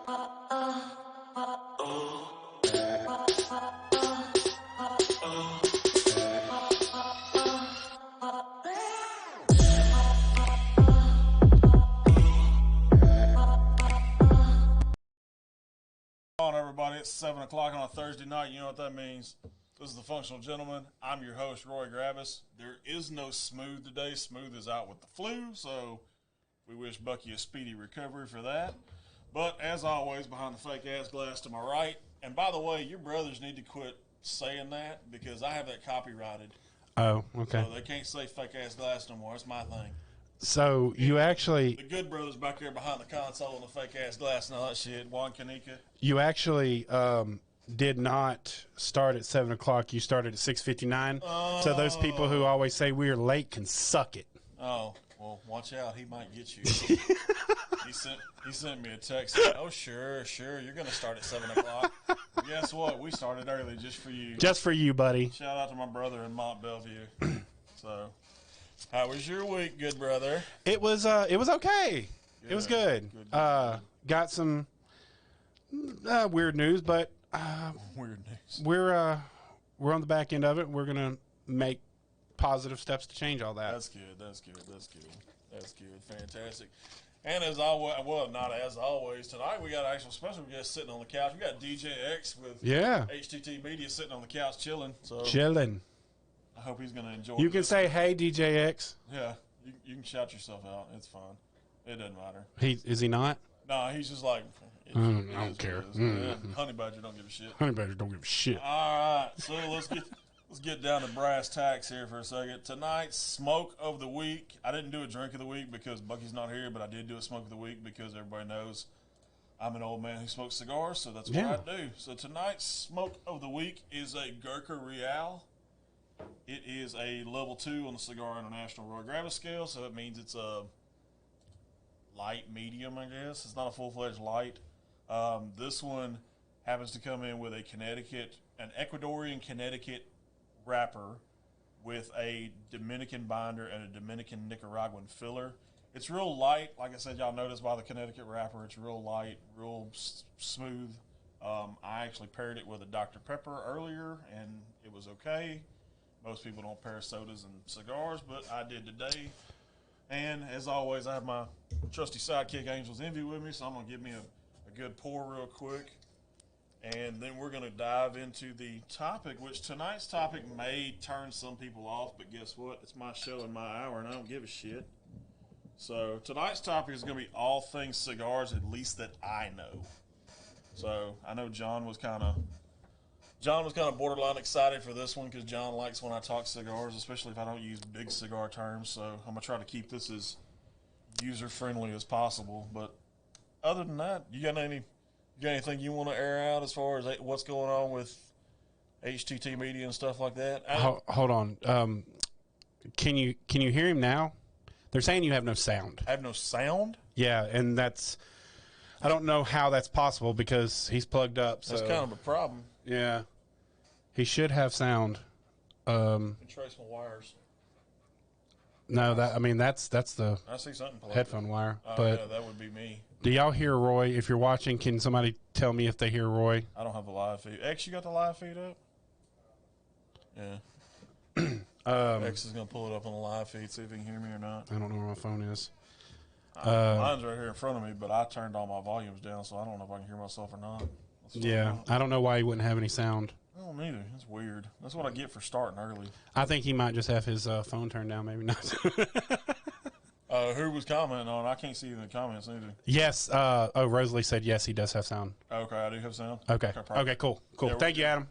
On everybody, it's 7 o'clock on a Thursday night. You know what that means. This is the Functional Gentleman. I'm your host, Roy Gravis. There is no Smooth today. Smooth is out with the flu, so we wish Bucky a speedy recovery for that. But as always, behind the fake ass glass to my right. And by the way, your brothers need to quit saying that because I have that copyrighted. Oh, okay. So they can't say fake ass glass no more. It's my thing. So you actually... The good brothers back there behind the console and the fake ass glass and all that shit. Juan Kanika. You actually did not start at 7 o'clock. You started at 6:59. So those people who always say we are late can suck it. Oh, well, watch out. He might get you. he sent me a text saying, oh, sure, you're going to start at 7 o'clock. Well, guess what? We started early just for you. Just for you, buddy. Shout out to my brother in Mont Bellevue. So, how was your week, good brother? It was okay. Good. It was good. Got some weird news, but weird news. We're on the back end of it. We're gonna make positive steps to change all that. That's good. Fantastic. And as always, well, not as always, tonight we got an actual special guest sitting on the couch. We got DJ X with HTT Media sitting on the couch chilling. So chilling. I hope he's gonna enjoy. You can say, "Hey, DJ X." Yeah, you can shout yourself out. It's fine. It doesn't matter. Is he not? No, he's just like. I don't care. Yeah, honey badger don't give a shit. Honey badger don't give a shit. All right, so let's get down to brass tacks here for a second. Tonight's smoke of the week. I didn't do a drink of the week because Bucky's not here, but I did do a smoke of the week because everybody knows I'm an old man who smokes cigars, so that's what I do. So tonight's smoke of the week is a Gurkha Real. It is a level 2 on the Cigar International Roy Gravis scale, so it means it's a light medium, I guess. It's not a full-fledged light. This one happens to come in with an Ecuadorian Connecticut wrapper with a Dominican binder and a Dominican Nicaraguan filler. It's real light. Like I said, y'all noticed by the Connecticut wrapper, it's real light, real smooth. I actually paired it with a Dr. Pepper earlier, and it was okay. Most people don't pair sodas and cigars, but I did today. And as always, I have my trusty sidekick Angel's Envy with me, so I'm going to give me a good pour real quick. And then we're going to dive into the topic, which tonight's topic may turn some people off, but guess what? It's my show and my hour, and I don't give a shit. So tonight's topic is going to be all things cigars, at least that I know. So I know John was kind of borderline excited for this one because John likes when I talk cigars, especially if I don't use big cigar terms. So I'm going to try to keep this as user-friendly as possible. But other than that, you got anything you want to air out as far as what's going on with HTT Media and stuff like that? Hold on. Can you hear him now? They're saying you have no sound. I have no sound? Yeah, and I don't know how that's possible because he's plugged up. So. That's kind of a problem. Yeah. He should have sound. Can trace my wires. No, that's the I see something headphone wire. Oh, but yeah, that would be me. Do y'all hear Roy? If you're watching, can somebody tell me if they hear Roy? I don't have the live feed. X, you got the live feed up? Yeah. X is going to pull it up on the live feed, see if he can hear me or not. I don't know where my phone is. Mine's right here in front of me, but I turned all my volumes down, so I don't know if I can hear myself or not. Yeah, I don't know why he wouldn't have any sound. I don't either. That's weird. That's what I get for starting early. I think he might just have his phone turned down, maybe not. Who was commenting on? I can't see the comments either. Yes. Rosalie said yes, he does have sound. Okay, I do have sound. Okay, cool. Yeah, Thank you, Adam.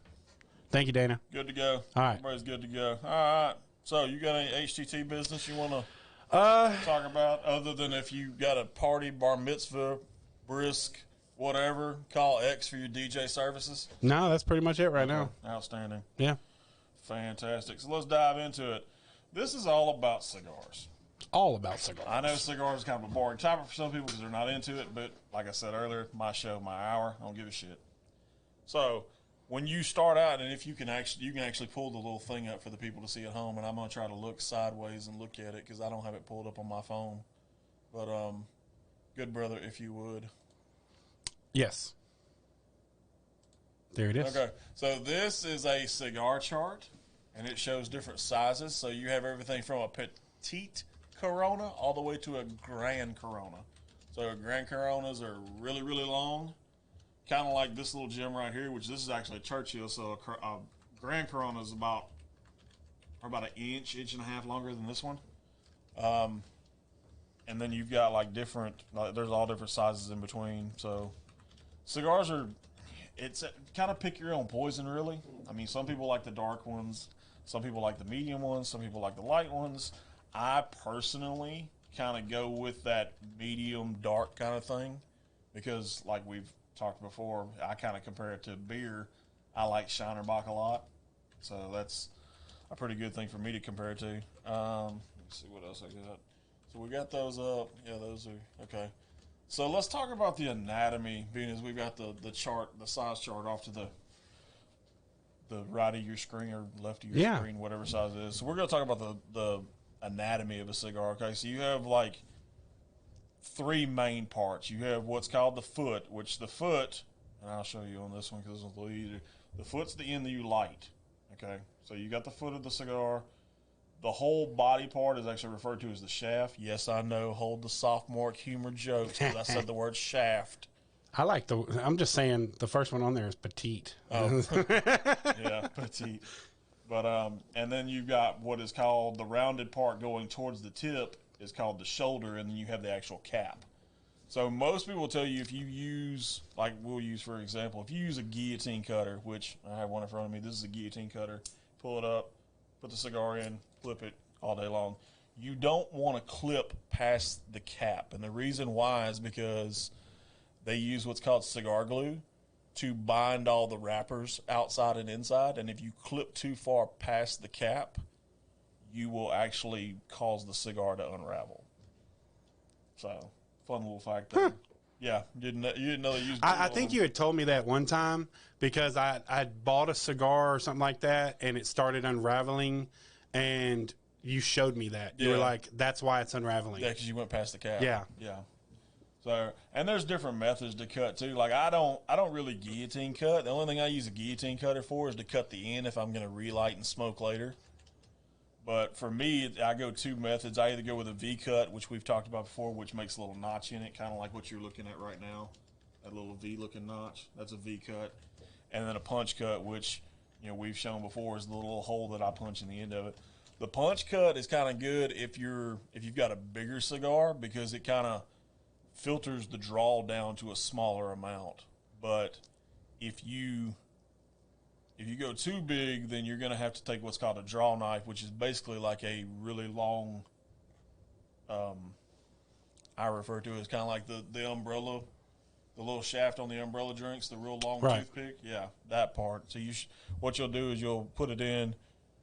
Thank you, Dana. Good to go. All right. Everybody's good to go. All right. So you got any HTT business you want to talk about other than if you got a party, bar mitzvah, brisk, whatever, call X for your DJ services? No, that's pretty much it right now. Outstanding. Yeah. Fantastic. So let's dive into it. This is all about cigars. All about cigars. I know cigars is kind of a boring topic for some people because they're not into it, but like I said earlier, my show, my hour, I don't give a shit. So when you start out, and if you can actually pull the little thing up for the people to see at home, and I'm going to try to look sideways and look at it because I don't have it pulled up on my phone. But good brother, if you would. Yes. There it is. Okay, so this is a cigar chart, and it shows different sizes. So you have everything from a petite Corona all the way to a Grand Corona. So Grand Coronas are really, really long, kind of like this little gem right here, which this is actually a Churchill. So a Grand Corona is about an inch and a half longer than this one. And then you've got like different, there's all different sizes in between. So cigars are, it's kind of pick your own poison, really. I mean, some people like the dark ones, some people like the medium ones, some people like the light ones. I personally kind of go with that medium dark kind of thing because, like we've talked before, I kind of compare it to beer. I like Shinerbach a lot, so that's a pretty good thing for me to compare it to. Let's see what else I got. So we got those up. Yeah, those are okay. So let's talk about the anatomy, being as we've got the chart, the size chart off to the right of your screen or left of your screen, whatever size it is. So we're going to talk about the anatomy of a cigar. Okay, so you have like three main parts. You have what's called the foot, which the foot, and I'll show you on this one because this one's a little easier. The foot's the end that you light. Okay, so you got the foot of the cigar. The whole body part is actually referred to as the shaft. Yes, I know. Hold the sophomore humor jokes because I said the word shaft. I like I'm just saying the first one on there is petite. Oh, yeah, petite. But and then you've got what is called the rounded part going towards the tip is called the shoulder, and then you have the actual cap. So most people will tell you if you use, like we'll use for example, if you use a guillotine cutter, which I have one in front of me, this is a guillotine cutter, pull it up, put the cigar in, flip it all day long. You don't want to clip past the cap. And the reason why is because they use what's called cigar glue to bind all the wrappers outside and inside. And if you clip too far past the cap, you will actually cause the cigar to unravel. So, fun little fact there. Yeah, you didn't know they used. I think you had told me that one time because I bought a cigar or something like that, and it started unraveling, and you showed me that. You were like, "That's why it's unraveling." Yeah, because you went past the cap. Yeah. So, and there's different methods to cut too. Like I don't really guillotine cut. The only thing I use a guillotine cutter for is to cut the end if I'm going to relight and smoke later. But for me, I go two methods. I either go with a V-cut, which we've talked about before, which makes a little notch in it, kind of like what you're looking at right now. That little V-looking notch, that's a V-cut. And then a punch cut, which we've shown before is the little hole that I punch in the end of it. The punch cut is kind of good if you've got a bigger cigar because it kind of filters the draw down to a smaller amount. But if you go too big, then you're going to have to take what's called a draw knife, which is basically like a really long, I refer to it as kind of like the umbrella, the little shaft on the umbrella drinks, the real long toothpick. Yeah, that part. So what you'll do is you'll put it in,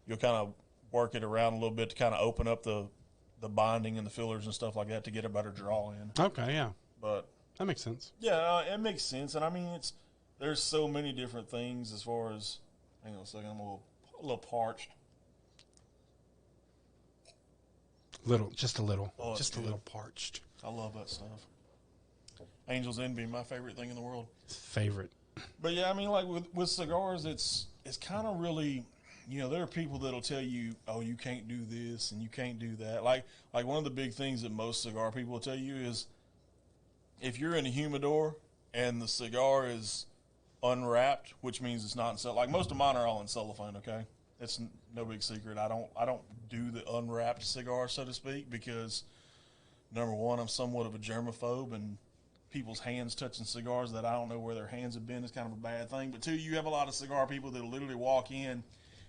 you'll kind of work it around a little bit to kind of open up the binding and the fillers and stuff like that to get a better draw in. Okay, yeah. But that makes sense. Yeah, it makes sense. And I mean, there's so many different things as far as, hang on a second, I'm a little parched. Just a little parched. I love that stuff. Angel's Envy, my favorite thing in the world. Favorite. But yeah, I mean, like with cigars, it's kind of really, there are people that'll tell you, oh, you can't do this and you can't do that. Like one of the big things that most cigar people will tell you is if you're in a humidor and the cigar is unwrapped, which means it's not in cellophane. Like most of mine are all in cellophane, okay? It's no big secret. I don't do the unwrapped cigar, so to speak, because number one, I'm somewhat of a germaphobe, and people's hands touching cigars that I don't know where their hands have been is kind of a bad thing. But two, you have a lot of cigar people that literally walk in,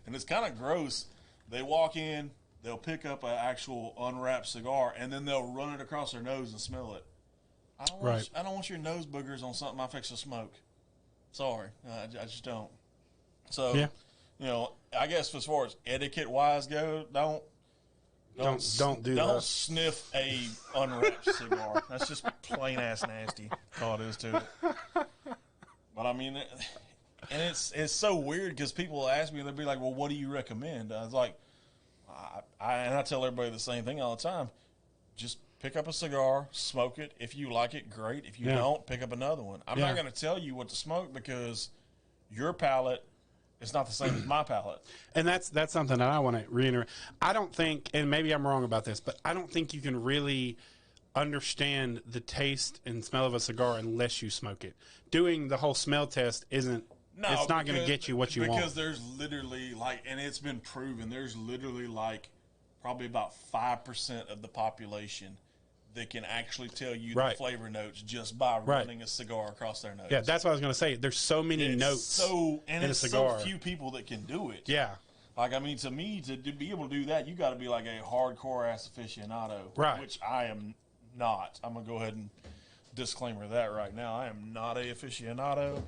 and it's kind of gross. They walk in, they'll pick up an actual unwrapped cigar, and then they'll run it across their nose and smell it. I don't want your nose boogers on something I fix to smoke. Sorry, I just don't. So, I guess as far as etiquette wise go, don't sniff a unwrapped cigar. That's just plain ass nasty. All it is to it. But I mean, and it's so weird because people ask me, they'll be like, "Well, what do you recommend?" I was like, I tell everybody the same thing all the time. Just pick up a cigar, smoke it. If you like it, great. If you don't, pick up another one. I'm not going to tell you what to smoke because your palate is not the same as my palate. And that's something that I want to reiterate. I don't think, and maybe I'm wrong about this, but I don't think you can really understand the taste and smell of a cigar unless you smoke it. Doing the whole smell test isn't. No, it's not going to get you what you want. Because there's literally and it's been proven, there's literally probably about 5% of the population that can actually tell you the flavor notes just by running a cigar across their nose. Yeah, that's what I was going to say. There's so many notes in a cigar. So few people that can do it. Yeah. To me, to be able to do that, you got to be like a hardcore ass aficionado. Right. Which I am not. I'm going to go ahead and disclaimer that right now. I am not a aficionado.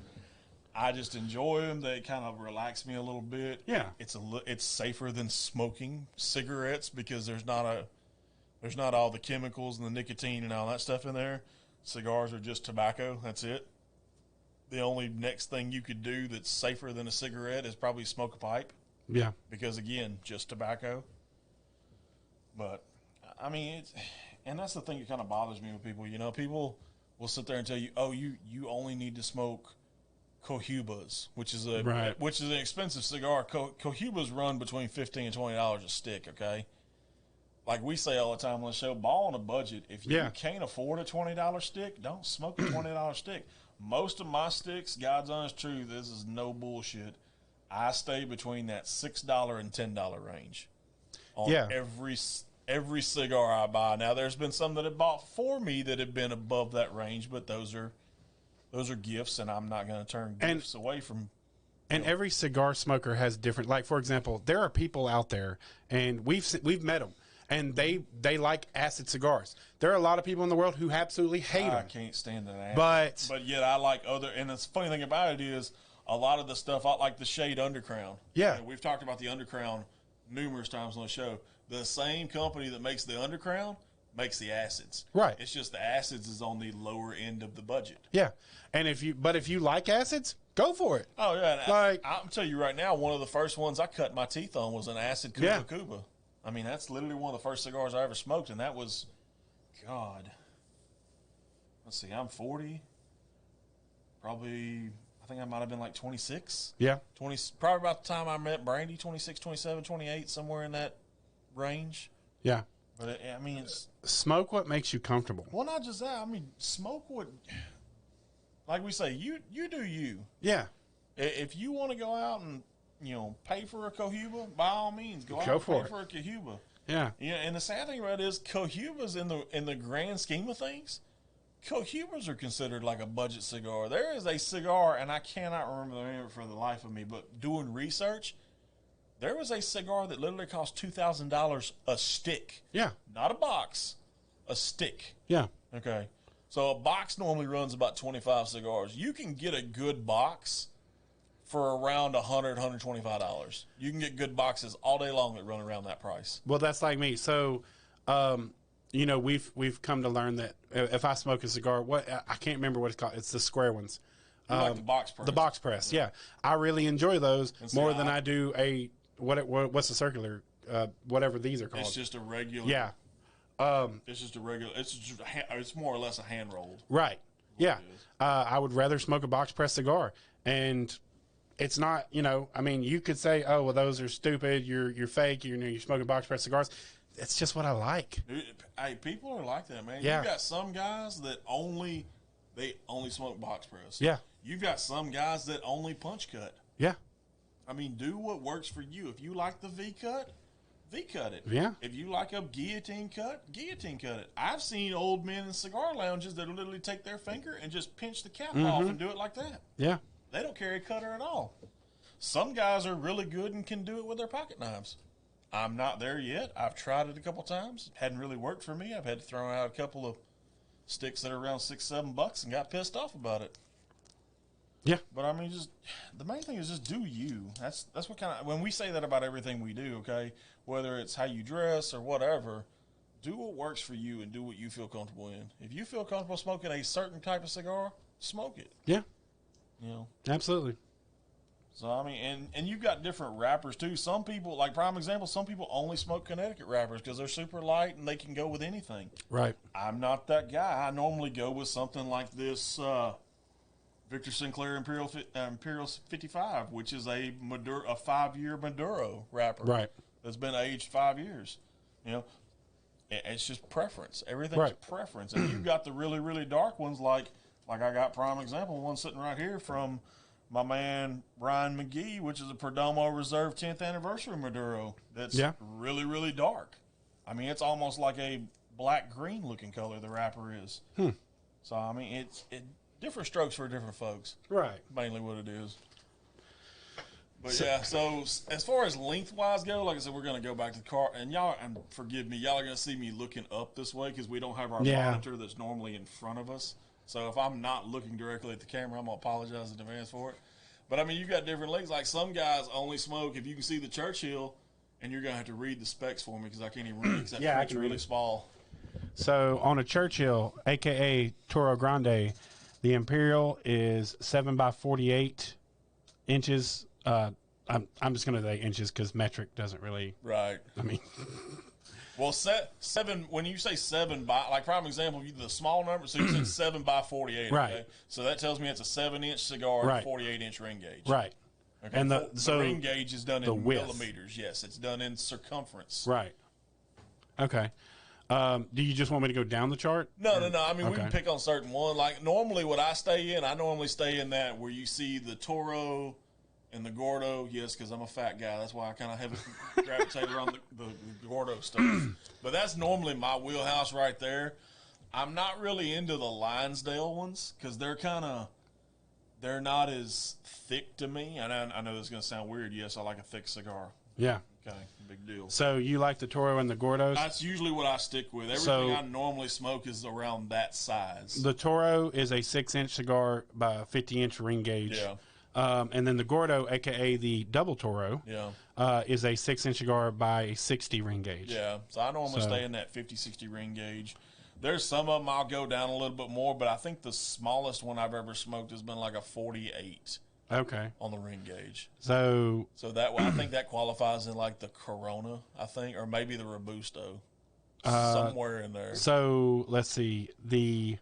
I just enjoy them. They kind of relax me a little bit. Yeah. It's safer than smoking cigarettes because there's not all the chemicals and the nicotine and all that stuff in there. Cigars are just tobacco. That's it. The only next thing you could do that's safer than a cigarette is probably smoke a pipe. Yeah. Because again, just tobacco. But and that's the thing that kind of bothers me with people. People will sit there and tell you, "Oh, you only need to smoke Cohibas," which is an expensive cigar. Cohibas run between $15 and $20 a stick. Okay. Like we say all the time on the show, ball on a budget. If you can't afford a $20 stick, don't smoke a $20 stick. Most of my sticks, God's honest truth, this is no bullshit. I stay between that $6 and $10 range on every cigar I buy. Now, there's been some that have bought for me that have been above that range, but those are gifts, and I'm not going to turn gifts away from. And every cigar smoker has different. Like, for example, there are people out there, and we've met them. And they like acid cigars. There are a lot of people in the world who absolutely hate them. I can't stand that acid. But yet I like other. And the funny thing about it is a lot of the stuff, I like the shade Undercrown. Yeah. We've talked about the Undercrown numerous times on the show. The same company that makes the Undercrown makes the acids. Right. It's just the acids is on the lower end of the budget. Yeah. And if you like acids, go for it. Oh, yeah. I'll tell you right now, one of the first ones I cut my teeth on was an acid Cuba Cuba. That's literally one of the first cigars I ever smoked, and that was, God, let's see, I'm 40, probably, I think I might have been like 26. Yeah. Probably about the time I met Brandy, 26, 27, 28, somewhere in that range. Yeah. But, it's... Smoke what makes you comfortable. Well, not just that. Smoke what, like we say, you do you. Yeah. If you want to go out and, pay for a Cohiba, by all means, go out and pay for a Cohiba. Yeah. And the sad thing about it is Cohibas in the grand scheme of things, Cohibas are considered like a budget cigar. There is a cigar, and I cannot remember the name of it for the life of me, but doing research, there was a cigar that literally cost $2,000 a stick. Yeah. Not a box, a stick. Yeah. Okay. So a box normally runs about 25 cigars. You can get a good box for around $100, $125. You can get good boxes all day long that run around that price. Well, that's like me. So, we've come to learn that if I smoke a cigar, I can't remember what it's called. It's the square ones. Like the box press. The box press, yeah. I really enjoy those more than I do what's the circular, whatever these are called. It's just a regular. Yeah. It's just a regular. It's more or less a hand rolled. Right. Yeah. I would rather smoke a box press cigar, and it's not, you could say, oh, well, those are stupid. You're fake. You're smoking box press cigars. It's just what I like. Hey, people are like that, man. Yeah. You got some guys that only smoke box press. Yeah. You've got some guys that only punch cut. Yeah. Do what works for you. If you like the V cut it. Yeah. If you like a guillotine cut it. I've seen old men in cigar lounges that literally take their finger and just pinch the cap off and do it like that. Yeah. They don't carry a cutter at all. Some guys are really good and can do it with their pocket knives. I'm not there yet. I've tried it a couple times. Hadn't really worked for me. I've had to throw out a couple of sticks that are around $6-7 and got pissed off about it. Yeah. But just the main thing is just do you. That's what when we say that about everything we do, okay? Whether it's how you dress or whatever, do what works for you and do what you feel comfortable in. If you feel comfortable smoking a certain type of cigar, smoke it. Yeah. Absolutely. So, I mean, and you've got different wrappers, too. Some people, like prime example, some people only smoke Connecticut wrappers because they're super light and they can go with anything. Right. I'm not that guy. I normally go with something like this Victor Sinclair Imperial 55, which is a 5-year Maduro wrapper. Right. That's been aged 5 years. You know, it's just preference. Everything's preference. And you've got the really, really dark ones like I got prime example, one sitting right here from my man Ryan McGee, which is a Perdomo Reserve 10th Anniversary Maduro. That's really, really dark. I mean, it's almost like a black-green looking color the wrapper is. So, I mean, it's different strokes for different folks. Right. Mainly what it is. But yeah, so as far as lengthwise go, like I said, we're going to go back to the car. And y'all, and forgive me, y'all are going to see me looking up this way because we don't have our monitor that's normally in front of us. So if I'm not looking directly at the camera, I'm going to apologize in advance for it. But I mean, you've got different lengths. Like some guys only smoke, if you can see the Churchill, and you're going to have to read the specs for me because I can't even read it because that print's really small. So on a Churchill, a.k.a. Toro Grande, the Imperial is 7x48 inches. I'm just going to say inches because metric doesn't really. Right. I mean. Well, 7, when you say 7 by, like prime example, the small number, so you said 7x48. Right. Okay? So that tells me it's a 7-inch cigar and 48-inch ring gauge. Right. Okay. And the ring gauge is done in width. millimeters. Yes, it's done in circumference. Right. Okay. Do you just want me to go down the chart? No. I mean, we can pick on certain one. Like normally, what I normally stay in that where you see the Toro and the Gordo. Yes, because I'm a fat guy. That's why I kind of have gravitate around the Gordo stuff. But that's normally my wheelhouse right there. I'm not really into the Lionsdale ones because they're not as thick to me. And I know this is going to sound weird. Yes, I like a thick cigar. Yeah. Okay, big deal. So you like the Toro and the Gordos? That's usually what I stick with. Everything I normally smoke is around that size. The Toro is a 6-inch cigar by a 50-inch ring gauge. Yeah. And then the Gordo, a.k.a. the Double Toro, is a 6-inch cigar by a 60 ring gauge. Yeah, so I normally stay in that 50-60 ring gauge. There's some of them I'll go down a little bit more, but I think the smallest one I've ever smoked has been like a 48. Okay. On the ring gauge. So that way, I think that qualifies in like the Corona, I think, or maybe the Robusto. Somewhere in there. So let's see. The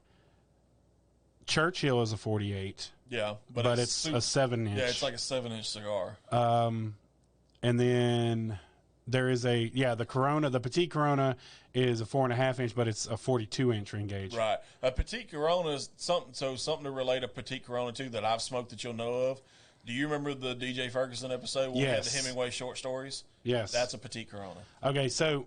Churchill is a 48. Yeah, but it's a 7-inch. Yeah, it's like a 7-inch cigar. And then there is the Corona, the Petite Corona is a 4.5-inch, but it's a 42-inch ring gauge. Right. A Petite Corona is something to relate a Petite Corona to that I've smoked that you'll know of. Do you remember the DJ Ferguson episode where we had the Hemingway short stories? Yes. That's a Petite Corona. Okay, so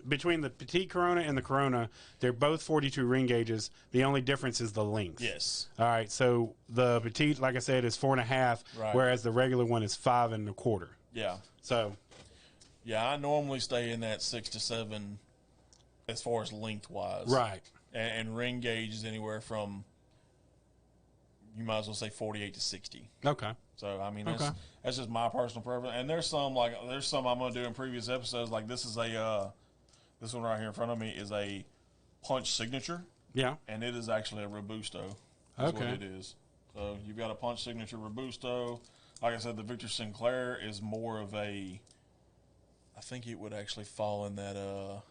between the Petite Corona and the Corona, they're both 42 ring gauges. The only difference is the length. Yes. All right, so the Petite, like I said, is 4.5, whereas the regular one is 5.25. Yeah. So. Yeah, I normally stay in that 6 to 7 as far as lengthwise. Right. And ring gauge is anywhere from, you might as well say 48 to 60. Okay. So, I mean, that's just my personal preference. And there's some I'm going to do in previous episodes. Like this is this one right here in front of me is a punch signature. Yeah. And it is actually a Robusto. That's what it is. So, you've got a punch signature Robusto. Like I said, the Victor Sinclair is more of a, I think it would actually fall in that,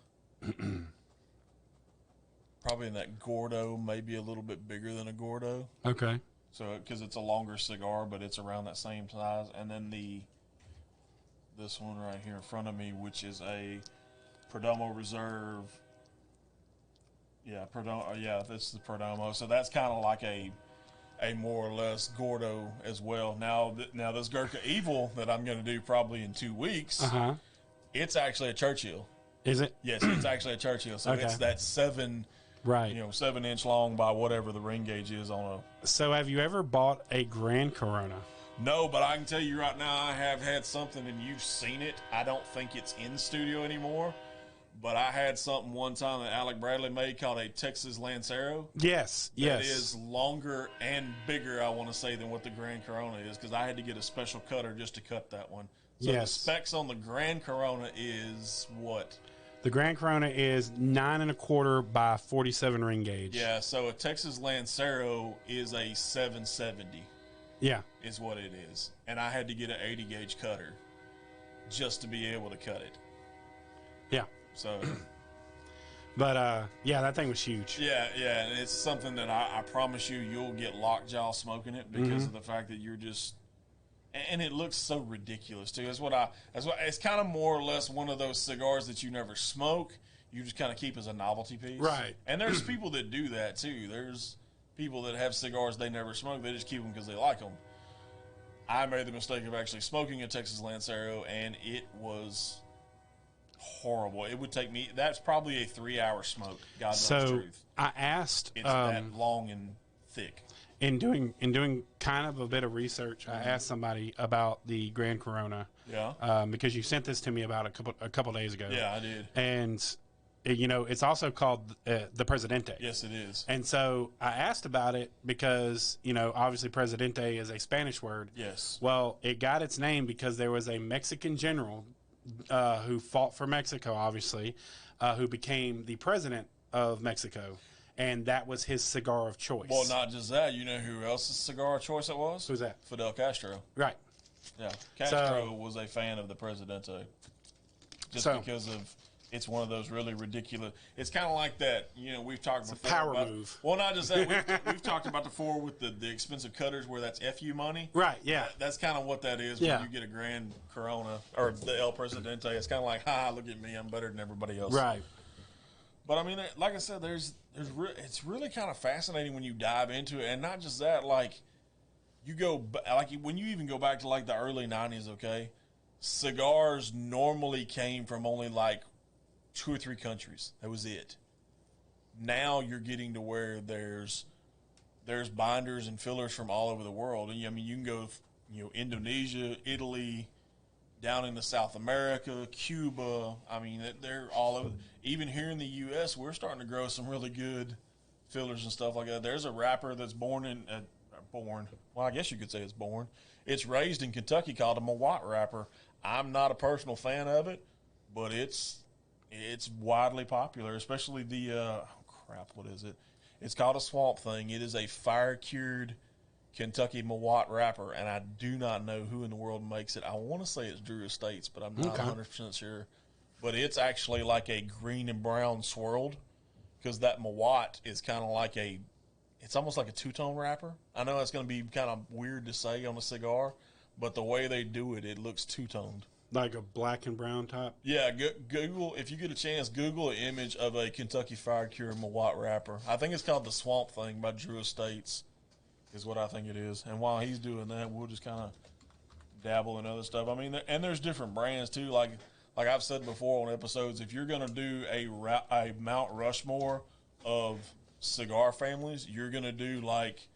probably in that Gordo, maybe a little bit bigger than a Gordo. Okay. So, because it's a longer cigar, but it's around that same size. And then this one right here in front of me, which is a Perdomo Reserve. Yeah, this is the Perdomo. So that's kind of like a more or less Gordo as well. Now this Gurkha Evil that I'm going to do probably in 2 weeks, it's actually a Churchill. Is it? Yes, it's actually a Churchill. So it's that 7, 7-inch long by whatever the ring gauge is on a. So have you ever bought a Grand Corona? No, but I can tell you right now, I have had something and you've seen it. I don't think it's in studio anymore. But I had something one time that Alec Bradley made called a Texas Lancero. Yes, That is longer and bigger, I want to say, than what the Grand Corona is, because I had to get a special cutter just to cut that one. So the specs on the Grand Corona is what? The Grand Corona is 9.25 by 47 ring gauge. Yeah, so a Texas Lancero is a 770. Yeah. is what it is. And I had to get an 80 gauge cutter just to be able to cut it. Yeah. So, But yeah, that thing was huge. yeah, and it's something that I promise you'll get lockjaw smoking it because of the fact that you're just, and it looks so ridiculous too. It's kind of more or less one of those cigars that you never smoke. You just kind of keep as a novelty piece. Right. And there's people that do that too. There's people that have cigars they never smoke. They just keep them because they like them. I made the mistake of actually smoking a Texas Lancero, and it was horrible. It would take me, that's probably a 3-hour smoke. God knows the truth. I asked, it's that long and thick. In doing kind of a bit of research, I asked somebody about the Grand Corona. Yeah. Because you sent this to me about a couple days ago. Yeah, I did. And it's also called the Presidente. Yes, it is. And so I asked about it because, obviously Presidente is a Spanish word. Yes. Well, it got its name because there was a Mexican general who fought for Mexico, obviously, who became the president of Mexico. And that was his cigar of choice. Well, not just that. You know who else's cigar of choice it was? Who's that? Fidel Castro. Right. Yeah. Castro was a fan of the Presidente just because of it's one of those really ridiculous. It's kind of like that. We've talked before. Power about, move. Well, not just that. We've talked about before with the expensive cutters where that's FU money. Right. Yeah. That's kind of what that is when you get a Grand Corona or the El Presidente. It's kind of like, look at me, I'm better than everybody else. Right. But I mean, like I said, it's really kind of fascinating when you dive into it, and not just that. Like when you even go back to like the early '90s, okay, cigars normally came from only like 2 or 3 countries. That was it. Now you're getting to where there's binders and fillers from all over the world. And I mean, you can go, Indonesia, Italy, down into South America, Cuba. I mean, they're all over. Even here in the U.S., we're starting to grow some really good fillers and stuff like that. There's a wrapper that's born. Well, I guess you could say it's born. It's raised in Kentucky called a Mawat wrapper. I'm not a personal fan of it, but it's widely popular, especially the what is it? It's called a Swamp Thing. It is a fire-cured Kentucky Mawat wrapper, and I do not know who in the world makes it. I want to say it's Drew Estates, but I'm not 100% sure. But it's actually like a green and brown swirled, because that Mawat is kind of like it's almost like a two-tone wrapper. I know it's going to be kind of weird to say on a cigar, but the way they do it, it looks two-toned. Like a black and brown type? Yeah, Google, if you get a chance, Google an image of a Kentucky Fire Cure Mawat wrapper. I think it's called the Swamp Thing by Drew Estates is what I think it is. And while he's doing that, we'll just kind of dabble in other stuff. I mean, and there's different brands too. Like I've said before on episodes, if you're going to do a Mount Rushmore of cigar families, you're going to do like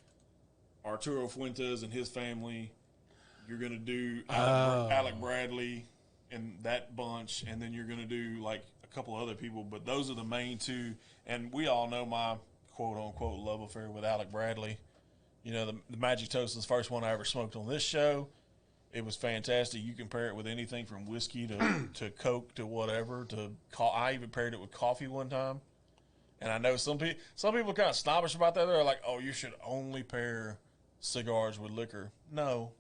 Arturo Fuentes and his family. You're going to do Alec Bradley and that bunch, and then you're going to do like a couple other people. But those are the main two. And we all know my quote-unquote love affair with Alec Bradley. The Magic Toast is the first one I ever smoked on this show. It was fantastic. You compare it with anything from whiskey to Coke to whatever. I even paired it with coffee one time. And I know some people are kind of snobbish about that. They're like, oh, you should only pair cigars with liquor. No.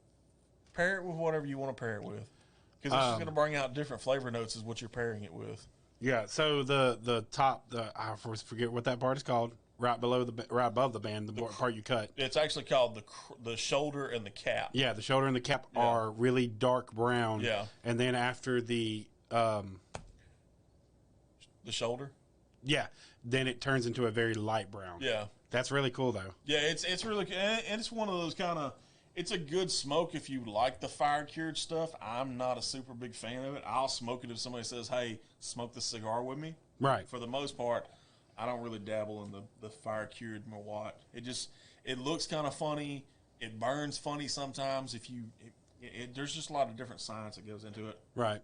Pair it with whatever you want to pair it with, because it's just going to bring out different flavor notes is what you're pairing it with. Yeah. So the top, I forget what that part is called. Right above the band, the part you cut. It's actually called the shoulder and the cap. Yeah, the shoulder and the cap are really dark brown. Yeah. And then after the shoulder. Yeah. Then it turns into a very light brown. Yeah. That's really cool though. Yeah, it's really, and it's one of those kind of. It's a good smoke if you like the fire-cured stuff. I'm not a super big fan of it. I'll smoke it if somebody says, hey, smoke this cigar with me. Right. For the most part, I don't really dabble in the fire-cured Mawat. It looks kind of funny. It burns funny sometimes. There's just a lot of different science that goes into it. Right.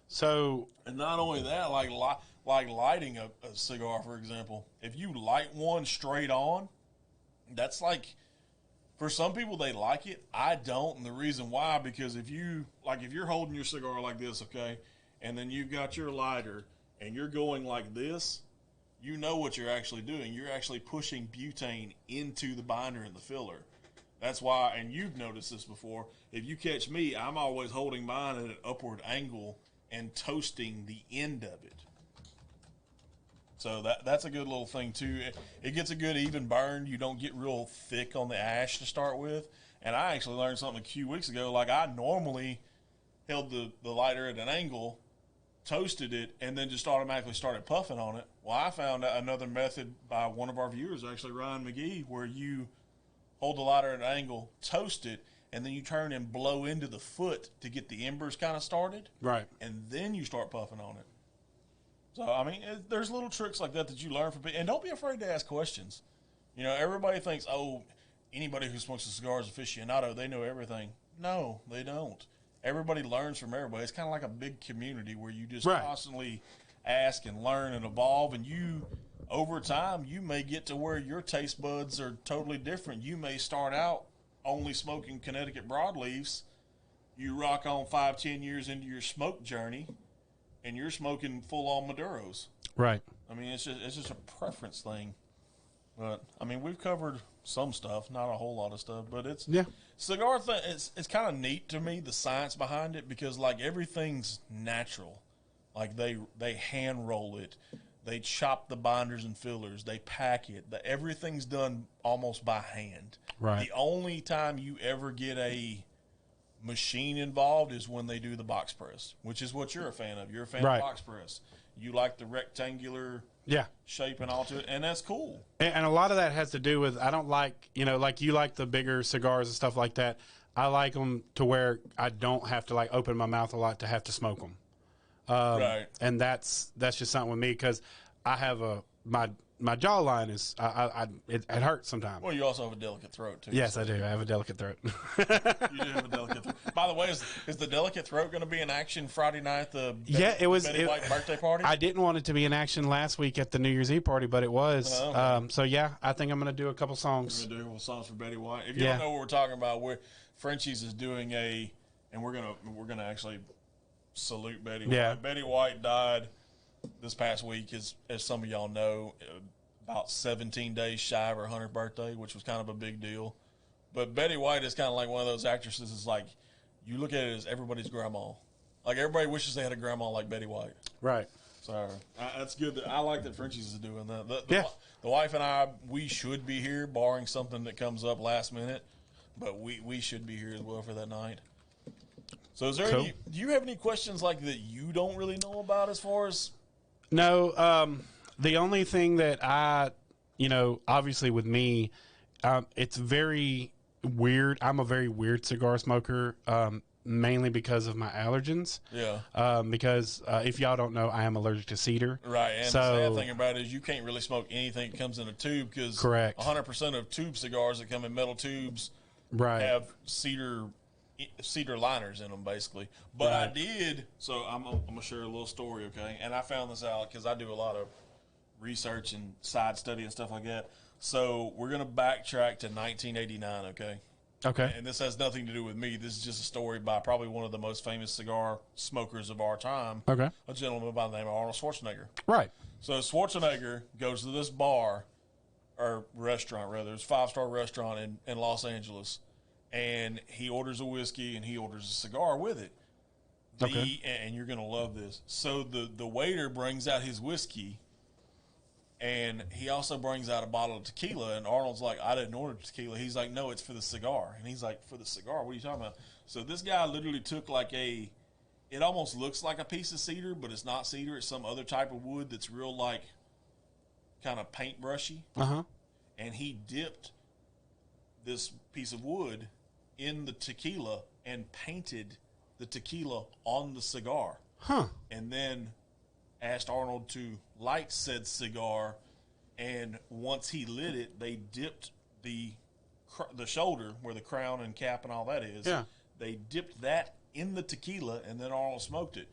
So. And not only that, like lighting a cigar, for example. If you light one straight on, that's like... For some people, they like it. I don't, and the reason why, because if you're holding your cigar like this, okay, and then you've got your lighter, and you're going like this, you know what you're actually doing. You're actually pushing butane into the binder and the filler. That's why, and you've noticed this before, if you catch me, I'm always holding mine at an upward angle and toasting the end of it. So that's a good little thing, too. It gets a good even burn. You don't get real thick on the ash to start with. And I actually learned something a few weeks ago. Like, I normally held the lighter at an angle, toasted it, and then just automatically started puffing on it. Well, I found another method by one of our viewers, actually Ryan McGee, where you hold the lighter at an angle, toast it, and then you turn and blow into the foot to get the embers kind of started. Right. And then you start puffing on it. So, I mean, there's little tricks like that you learn from people. And don't be afraid to ask questions. You know, everybody thinks, oh, anybody who smokes a cigar is aficionado. They know everything. No, they don't. Everybody learns from everybody. It's kind of like a big community where you just constantly ask and learn and evolve. And you, over time, you may get to where your taste buds are totally different. You may start out only smoking Connecticut broadleafs. You rock on 5-10 years into your smoke journey, and you're smoking full-on Maduros. Right. I mean, it's just a preference thing. But, I mean, we've covered some stuff, not a whole lot of stuff, but it's cigar thing. It's kind of neat to me, the science behind it, because like everything's natural. Like they hand roll it, they chop the binders and fillers, they pack it. Everything's done almost by hand. Right. The only time you ever get a machine involved is when they do the box press, which is what you're a fan of. You're a fan of box press. You like the rectangular shape and all to it, and that's cool. And a lot of that has to do with, I don't like, you know, like you like the bigger cigars and stuff like that. I like them to where I don't have to like open my mouth a lot to have to smoke them. Right. And that's just something with me, because I have my jawline is it hurts sometimes. Well, you also have a delicate throat too. Yes, so. I do. I have a delicate throat. You do have a delicate throat. By the way, is the delicate throat going to be in action Friday night? It was Betty White birthday party. I didn't want it to be in action last week at the New Year's Eve party, but it was. So yeah, I think I'm going to do a couple songs. We're going to do a couple songs for Betty White. If you don't know what we're talking about, Frenchie's is doing and we're gonna actually salute Betty White. Yeah. Betty White died this past week, as some of y'all know, about 17 days shy of her 100th birthday, which was kind of a big deal. But Betty White is kind of like one of those actresses. It's like you look at it as everybody's grandma. Like everybody wishes they had a grandma like Betty White. Right. So that's good. I like that Frenchie's is doing that. The wife and I, we should be here, barring something that comes up last minute. But we should be here as well for that night. So is there do you have any questions like that you don't really know about as far as? No, the only thing that obviously with me, it's very weird. I'm a very weird cigar smoker, mainly because of my allergens. Yeah. Because if y'all don't know, I am allergic to cedar. Right. And the sad thing about it is you can't really smoke anything that comes in a tube, because 100% of tube cigars that come in metal tubes have cedar liners in them, basically. But I did, so I'm going to share a little story, okay? And I found this out because I do a lot of research and side study and stuff like that. So we're going to backtrack to 1989, okay? Okay. And this has nothing to do with me. This is just a story by probably one of the most famous cigar smokers of our time. Okay. A gentleman by the name of Arnold Schwarzenegger. Right. So Schwarzenegger goes to this bar, or restaurant rather. It's a 5-star restaurant in Los Angeles. And he orders a whiskey and he orders a cigar with it. And you're going to love this. So the waiter brings out his whiskey, and he also brings out a bottle of tequila. And Arnold's like, I didn't order tequila. He's like, no, it's for the cigar. And he's like, for the cigar? What are you talking about? So this guy literally took it almost looks like a piece of cedar, but it's not cedar. It's some other type of wood that's real kind of paintbrushy. Uh-huh. And he dipped this piece of wood in the tequila and painted the tequila on the cigar. Huh. And then asked Arnold to light said cigar, and once he lit it, they dipped the shoulder where the crown and cap and all that is. Yeah. They dipped that in the tequila, and then Arnold smoked it.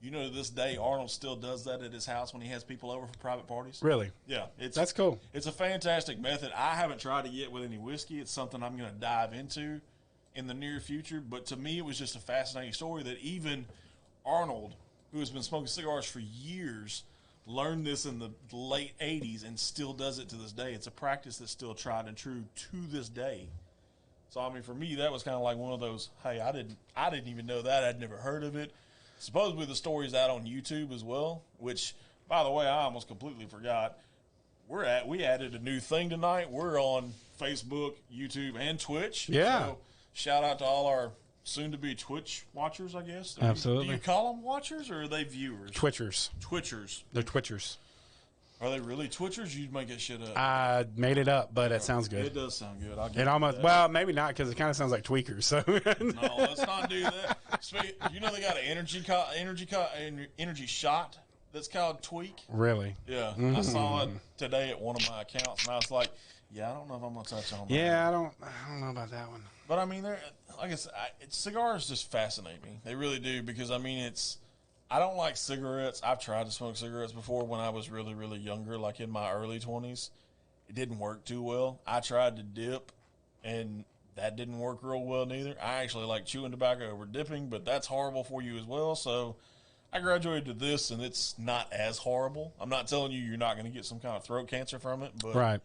You know, to this day, Arnold still does that at his house when he has people over for private parties. Really? Yeah. That's cool. It's a fantastic method. I haven't tried it yet with any whiskey. It's something I'm going to dive into in the near future. But to me, it was just a fascinating story that even Arnold, who has been smoking cigars for years, learned this in the late 80s and still does it to this day. It's a practice that's still tried and true to this day. So I mean, for me, that was kind of like one of those. Hey, I didn't even know that. I'd never heard of it. Supposedly the story's out on YouTube as well. Which, by the way, I almost completely forgot. We added a new thing tonight. We're on Facebook, YouTube, and Twitch. Yeah. So shout out to all our soon-to-be Twitch watchers, I guess. Absolutely. Do you call them watchers or are they viewers? Twitchers. Twitchers. They're Twitchers. Are they really Twitchers? You'd make that shit up. I made it up, but it sounds good. It does sound good. I'll give It almost, that. well, maybe not because it kind of sounds like tweakers. So No, let's not do that. You know they got an energy shot that's called Tweak. Really? Yeah, I saw it today at one of my accounts, and I was like, "Yeah, I don't know if I'm gonna touch on that." Yeah, I don't know about that one. But I mean, they're like I said, cigars just fascinate me. They really do because I mean, I don't like cigarettes. I've tried to smoke cigarettes before when I was really, really younger, like in my early 20s. It didn't work too well. I tried to dip, and that didn't work real well neither. I actually like chewing tobacco over dipping, but that's horrible for you as well. So I graduated to this, and it's not as horrible. I'm not telling you you're not going to get some kind of throat cancer from it, but Right.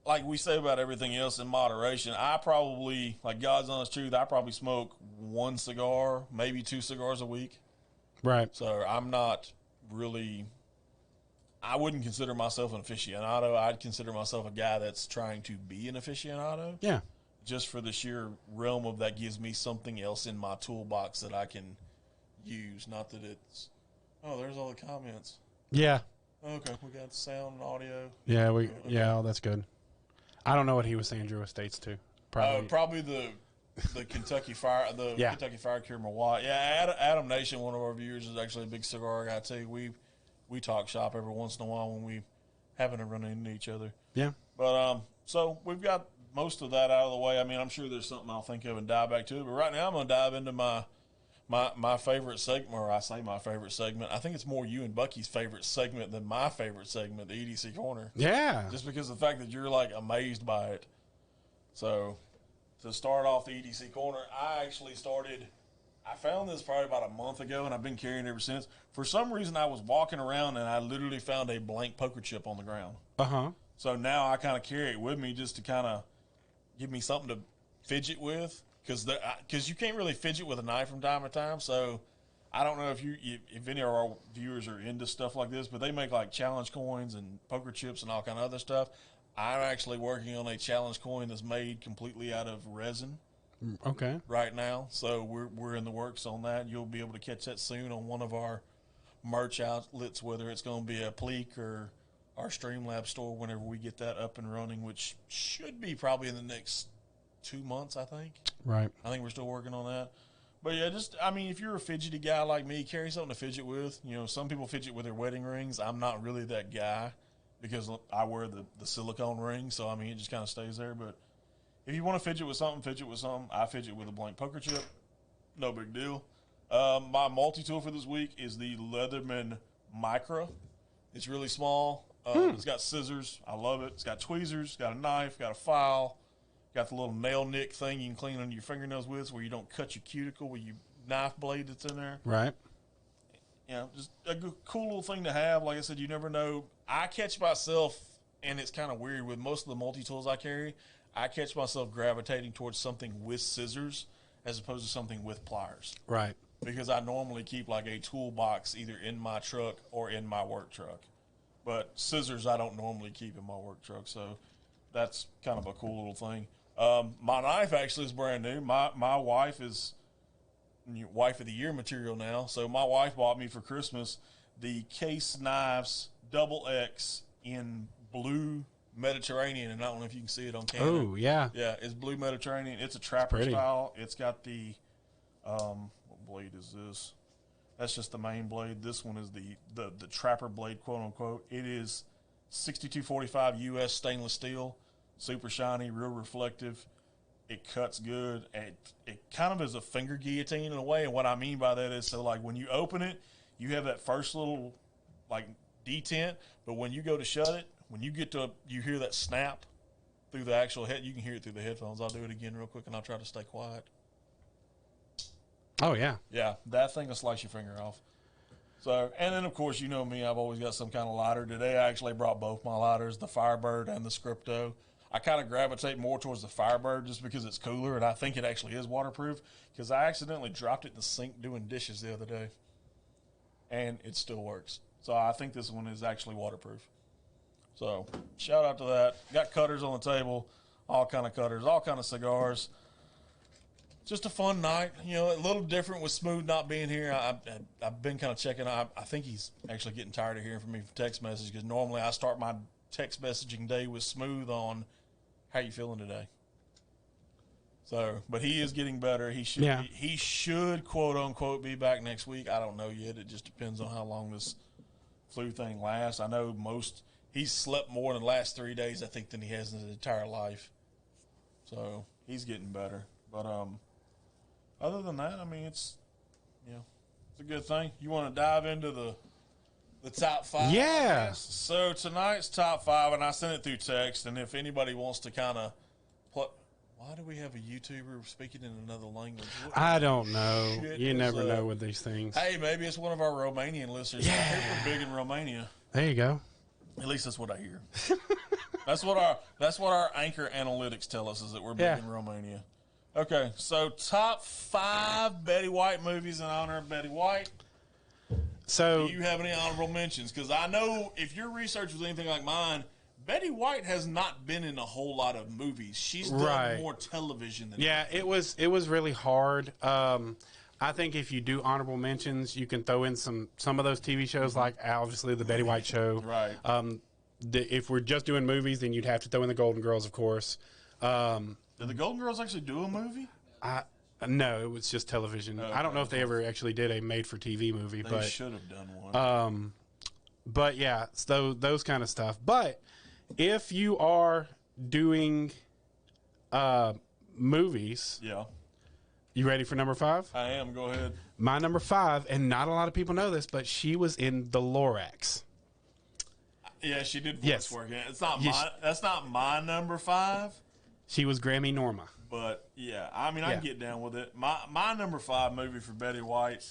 like we say about everything else in moderation, I probably, like God's honest truth, I probably smoke one cigar, maybe 2 cigars a week. Right. So I'm not really, I wouldn't consider myself an aficionado. I'd consider myself a guy that's trying to be an aficionado. Yeah. Just for the sheer realm of that gives me something else in my toolbox that I can use. Not that it's, oh, there's all the comments. Yeah. Okay, we got sound and audio. Yeah. Okay. Yeah. That's good. I don't know what he was saying. Drew Estates too. Probably the Kentucky Fire, Yeah. Kentucky Fire Cure Milwaukee. Yeah, Adam Nation, one of our viewers, is actually a big cigar guy too. We talk shop every once in a while when we happen to run into each other. Yeah. But so we've got most of that out of the way. I mean, I'm sure there's something I'll think of and dive back to it. But right now, I'm going to dive into my favorite segment, or I say my favorite segment. I think it's more you and Bucky's favorite segment than my favorite segment, the EDC Corner. Yeah. Just because of the fact that you're like amazed by it. So to start off the EDC Corner, I found this probably about a month ago, and I've been carrying it ever since. For some reason, I was walking around, and I literally found a blank poker chip on the ground. Uh-huh. So now I kind of carry it with me just to kind of give me something to fidget with, because you can't really fidget with a knife from time to time. So I don't know if any of our viewers are into stuff like this, but they make like challenge coins and poker chips and all kind of other stuff. I'm actually working on a challenge coin that's made completely out of resin. Okay. Right now, so we're in the works on that. You'll be able to catch that soon on one of our merch outlets, whether it's going to be a Pleek or our Streamlab store whenever we get that up and running, which should be probably in the next 2 months, I think. Right. I think we're still working on that. But yeah, I mean, if you're a fidgety guy like me, carry something to fidget with. You know, some people fidget with their wedding rings. I'm not really that guy because I wear the silicone ring, so I mean, it just kind of stays there. But if you want to fidget with something, fidget with something. I fidget with a blank poker chip. No big deal. My multi-tool for this week is the Leatherman Micra. It's really small. It's got scissors. I love it. It's got tweezers, got a knife, got a file, got the little nail nick thing you can clean under your fingernails with where you don't cut your cuticle with your knife blade that's in there. Right. You know, just a cool little thing to have. Like I said, you never know. I catch myself, and it's kind of weird, with most of the multi-tools I carry, I catch myself gravitating towards something with scissors as opposed to something with pliers. Right. Because I normally keep like a toolbox either in my truck or in my work truck. But scissors I don't normally keep in my work truck, so that's kind of a cool little thing. My knife actually is brand new. My wife is wife of the year material now. So my wife bought me for Christmas the Case Knives Double X in blue Mediterranean, and I don't know if you can see it on camera. Oh, yeah. Yeah, it's blue Mediterranean. It's a trapper style. It's got the what blade is this? That's just the main blade. This one is the trapper blade, quote unquote. It is 6245 US stainless steel, super shiny, real reflective. It cuts good. It kind of is a finger guillotine in a way, and what I mean by that is, so like when you open it, you have that first little like detent, but when you go to shut it, when you you hear that snap through the actual head, you can hear it through the headphones. I'll do it again real quick, and I'll try to stay quiet. Oh, yeah. Yeah, that thing will slice your finger off. So, and then, of course, you know me, I've always got some kind of lighter. Today, I actually brought both my lighters, the Firebird and the Scripto. I kind of gravitate more towards the Firebird just because it's cooler, and I think it actually is waterproof because I accidentally dropped it in the sink doing dishes the other day, and it still works. So I think this one is actually waterproof. So shout out to that. Got cutters on the table, all kind of cutters, all kind of cigars. Just a fun night, you know, a little different with Smooth not being here. I've been kind of checking. I think he's actually getting tired of hearing from me for text message because normally I start my text messaging day with Smooth on how you feeling today. So, but he is getting better. He should quote unquote be back next week. I don't know yet. It just depends on how long this flu thing lasts. I know he's slept more in the last 3 days I think than he has in his entire life. So he's getting better, but other than that, I mean, it's a good thing. You want to dive into the top 5? Yeah. So tonight's top 5, and I sent it through text, and if anybody wants to kind of why do we have a YouTuber speaking in another language? I don't know. You never know with these things. Hey, maybe it's one of our Romanian listeners. Yeah. I hear we're big in Romania. There you go. At least that's what I hear. That's what our Anchor analytics tell us, is that we're big in Romania. Okay, so top 5 Betty White movies in honor of Betty White. So, do you have any honorable mentions? Because I know if your research was anything like mine, Betty White has not been in a whole lot of movies. She's done more television than it was really hard. I think if you do honorable mentions, you can throw in some of those TV shows, like obviously the Betty White Show. Right. If we're just doing movies, then you'd have to throw in the Golden Girls, of course. Did the Golden Girls actually do a movie? No, it was just television. Okay. I don't know if they ever actually did a made-for-TV movie. They should have done one. But yeah, so those kind of stuff. But if you are doing movies, you ready for number 5? I am. Go ahead. My number 5, and not a lot of people know this, but she was in The Lorax. Yeah, she did voice work. It's not that's not my number 5. She was Grammy Norma. But, yeah, I mean, I can get down with it. My number 5 movie for Betty White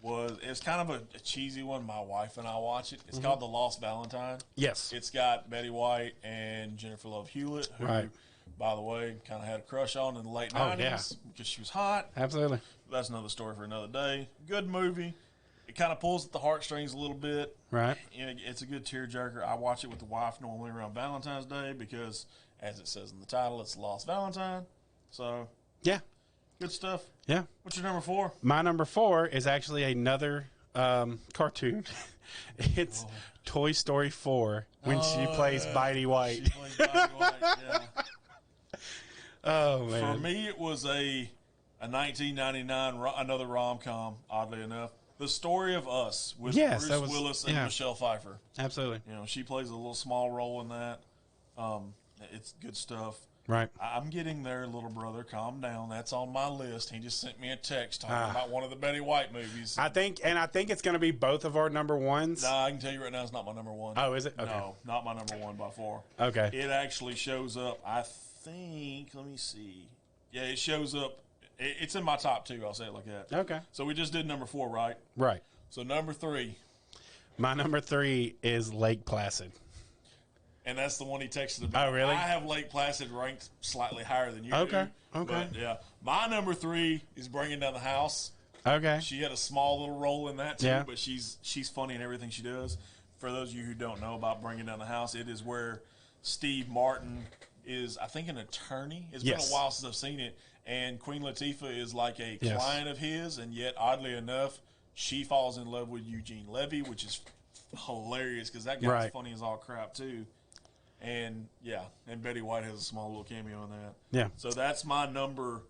it's kind of a cheesy one. My wife and I watch it. It's called The Lost Valentine. Yes. It's got Betty White and Jennifer Love Hewitt, who, by the way, kind of had a crush on in the late 90s because she was hot. Absolutely. That's another story for another day. Good movie. It kind of pulls at the heartstrings a little bit. Right. It's a good tearjerker. I watch it with the wife normally around Valentine's Day because, as it says in the title, it's Lost Valentine. So, yeah. Good stuff. Yeah. What's your number 4? My number 4 is actually another cartoon. It's Toy Story 4 when she plays Bitey White. She plays Bitey White, yeah. Oh, man. For me, it was a 1999, another rom-com, oddly enough. The Story of Us with Bruce Willis and Michelle Pfeiffer. Absolutely. She plays a little small role in that. It's good stuff. Right. I'm getting there, little brother. Calm down. That's on my list. He just sent me a text talking about one of the Betty White movies. I think it's going to be both of our number 1s. No, I can tell you right now it's not my number 1. Oh, is it? Okay. No, not my number 1 by far. Okay. It actually shows up, I think, let me see. Yeah, it shows up. It's in my top 2. I'll say it like that. Okay. So we just did number 4, right? Right. So number 3. My number 3 is Lake Placid. And that's the one he texted about. Oh, really? I have Lake Placid ranked slightly higher than you do. Okay. But, yeah. My number 3 is Bringing Down the House. Okay. She had a small little role in that, too, but she's funny in everything she does. For those of you who don't know about Bringing Down the House, it is where Steve Martin is, I think, an attorney. It's been a while since I've seen it. And Queen Latifah is like a client of his, and yet, oddly enough, she falls in love with Eugene Levy, which is hilarious because that guy's funny as all crap, too. And, and Betty White has a small little cameo in that. Yeah. So that's my number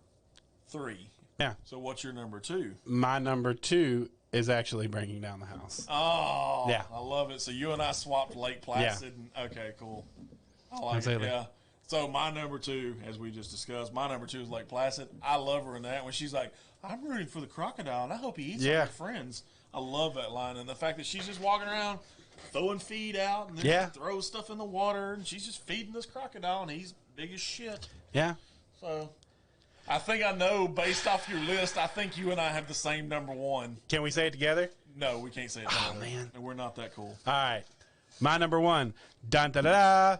3. Yeah. So what's your number 2? My number 2 is actually Bringing Down the House. Oh, yeah. I love it. So you and I swapped Lake Placid. Yeah. Okay, cool. I like it, yeah. So my number 2, as we just discussed, my number 2 is Lake Placid. I love her in that when she's like, I'm rooting for the crocodile, and I hope he eats all my friends. I love that line. And the fact that she's just walking around throwing feed out and then throws stuff in the water, and she's just feeding this crocodile, and he's big as shit. Yeah. So I think I know, based off your list, I think you and I have the same number 1. Can we say it together? No, we can't say it together. Oh, man. And we're not that cool. All right. My number 1, dun da da da,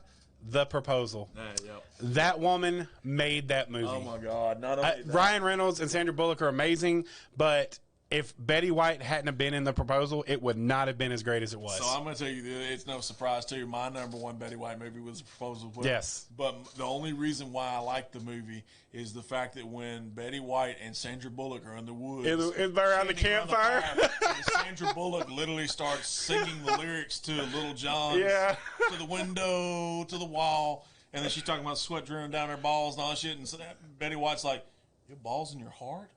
The Proposal. Yep. That woman made that movie. Oh my God! Not only that. Ryan Reynolds and Sandra Bullock are amazing, but if Betty White hadn't have been in The Proposal, it would not have been as great as it was. So I'm going to tell you, it's no surprise to you. My number one Betty White movie was The Proposal. Yes. But the only reason why I like the movie is the fact that when Betty White and Sandra Bullock are in the woods, around the campfire, and Sandra Bullock literally starts singing the lyrics to Little John, Yeah. to the window, to the wall, and then she's talking about sweat draining down her balls and all that shit. And so Betty White's like, "Your balls in your heart?"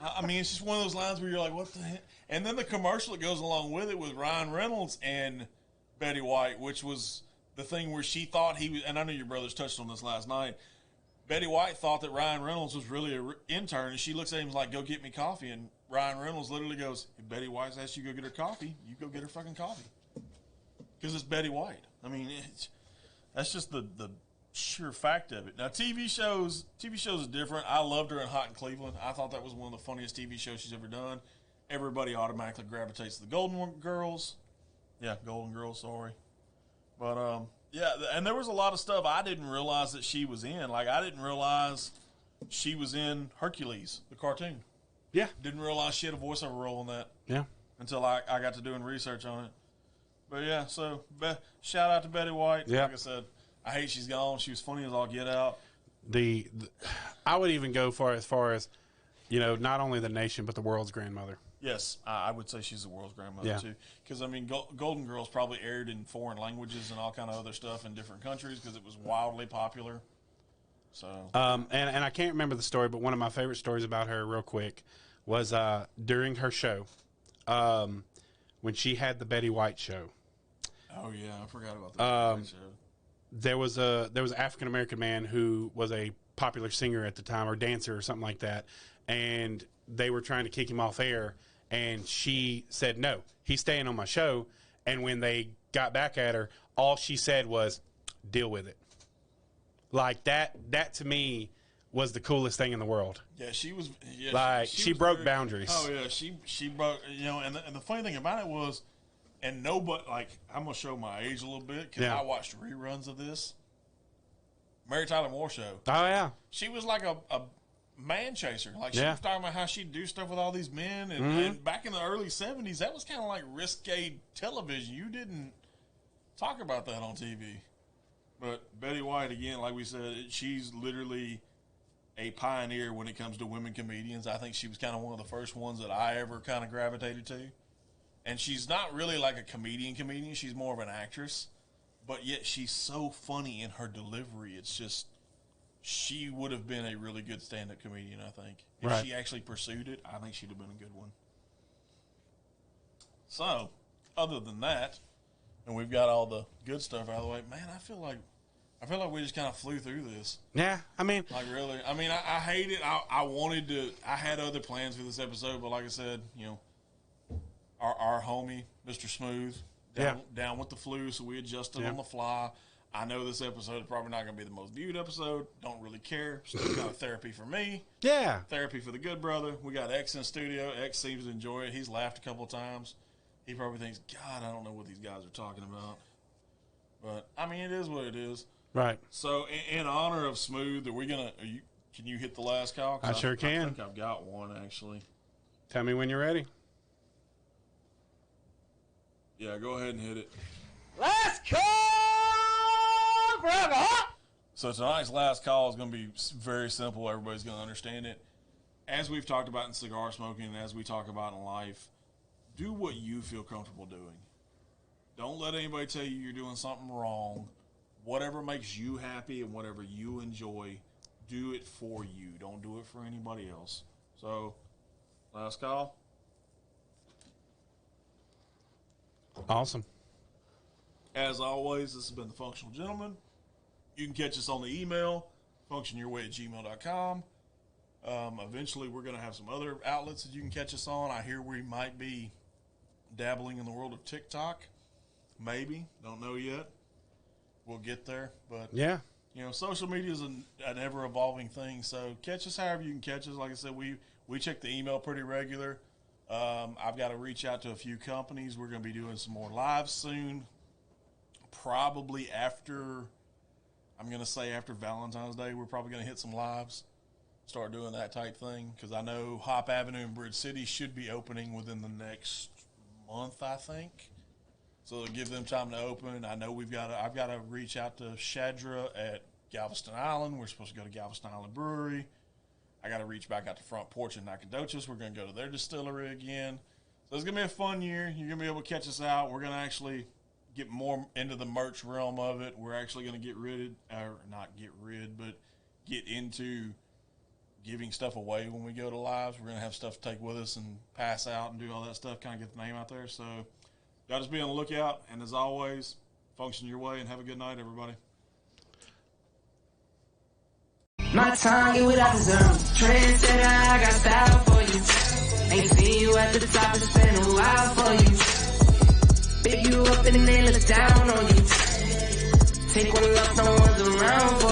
I mean, it's just one of those lines where you're like, what the heck? And then the commercial that goes along with it with Ryan Reynolds and Betty White, which was the thing where she thought he was, and I know your brothers touched on this last night. Betty White thought that Ryan Reynolds was really an intern, and she looks at him like, go get me coffee. And Ryan Reynolds literally goes, if Betty White asks you to go get her coffee, you go get her fucking coffee. Because it's Betty White. I mean, that's just the sheer fact of it. Now, TV shows is different. I loved her in Hot in Cleveland. I thought that was one of the funniest TV shows she's ever done. Everybody automatically gravitates to the Golden Girls. Yeah, Golden Girls, sorry. But, yeah, and there was a lot of stuff I didn't realize that she was in. Like, I didn't realize she was in Hercules, the cartoon. Yeah. Didn't realize she had a voiceover role in that. Yeah. Until I got to doing research on it. But, yeah, so shout out to Betty White. Yeah. Like I said, I hate she's gone. She was funny as all get out. I would even go as far as, not only the nation, but the world's grandmother. Yes, I would say she's the world's grandmother, too. Because, I mean, Golden Girls probably aired in foreign languages and all kind of other stuff in different countries because it was wildly popular. So, and I can't remember the story, but one of my favorite stories about her, real quick, was during her show, when she had the Betty White show. Oh, yeah, I forgot about that show. There was an African American man who was a popular singer at the time, or dancer, or something like that, and they were trying to kick him off air, and she said, no, he's staying on my show. And when they got back at her, all she said was, deal with it. Like, that to me was the coolest thing in the world. Yeah, she was. Yeah, like, she broke boundaries. Oh, yeah, she broke, and the funny thing about it was, and nobody, like, I'm going to show my age a little bit because I watched reruns of this. Mary Tyler Moore Show. Oh, yeah. She was like a man chaser. Like, she was talking about how she'd do stuff with all these men. And back in the early 70s, that was kind of like risque television. You didn't talk about that on TV. But Betty White, again, like we said, she's literally a pioneer when it comes to women comedians. I think she was kind of one of the first ones that I ever kind of gravitated to. And she's not really like a comedian. She's more of an actress. But yet she's so funny in her delivery. It's just, she would have been a really good stand-up comedian, I think. If she actually pursued it, I think she'd have been a good one. So, other than that, and we've got all the good stuff out of the way, man, I feel like we just kind of flew through this. Yeah, I mean. Like, really. I mean, I hate it. I had other plans for this episode, but like I said, our homie, Mr. Smooth, down with the flu, so we adjusted on the fly. I know this episode is probably not going to be the most viewed episode. Don't really care. Still kind of therapy for me. Yeah. Therapy for the good brother. We got X in studio. X seems to enjoy it. He's laughed a couple of times. He probably thinks, God, I don't know what these guys are talking about. But, I mean, it is what it is. Right. So, in honor of Smooth, can you hit the last call? I sure can. I think I've got one, actually. Tell me when you're ready. Yeah, go ahead and hit it. Last call, forever. So tonight's last call is going to be very simple. Everybody's going to understand it. As we've talked about in cigar smoking and as we talk about in life, do what you feel comfortable doing. Don't let anybody tell you you're doing something wrong. Whatever makes you happy and whatever you enjoy, do it for you. Don't do it for anybody else. So, last call. Awesome. As always, this has been The Functional Gentleman. You can catch us on the email, functionyourway@gmail.com. Eventually, we're going to have some other outlets that you can catch us on. I hear we might be dabbling in the world of TikTok. Maybe. Don't know yet. We'll get there. But, yeah, social media is an ever-evolving thing. So catch us however you can catch us. Like I said, we check the email pretty regular. I've got to reach out to a few companies. We're going to be doing some more lives soon. probably after, I'm going to say after Valentine's Day, we're probably going to hit some lives, start doing that type thing. Because I know Hop Avenue in Bridge City should be opening within the next month, I think. So it'll give them time to open. I know I've got to reach out to Shadra at Galveston Island. We're supposed to go to Galveston Island Brewery. I got to reach back out to Front Porch in Nacogdoches. We're going to go to their distillery again. So it's going to be a fun year. You're going to be able to catch us out. We're going to actually get more into the merch realm of it. We're actually going to get into giving stuff away when we go to lives. We're going to have stuff to take with us and pass out and do all that stuff, kind of get the name out there. So y'all just be on the lookout. And as always, function your way and have a good night, everybody. My tongue, get what I deserve. Trendsetter, I got style for you. Ain't seen you at the top, it's been a while for you. Pick you up and then look down on you. Take one look, no one's around for you.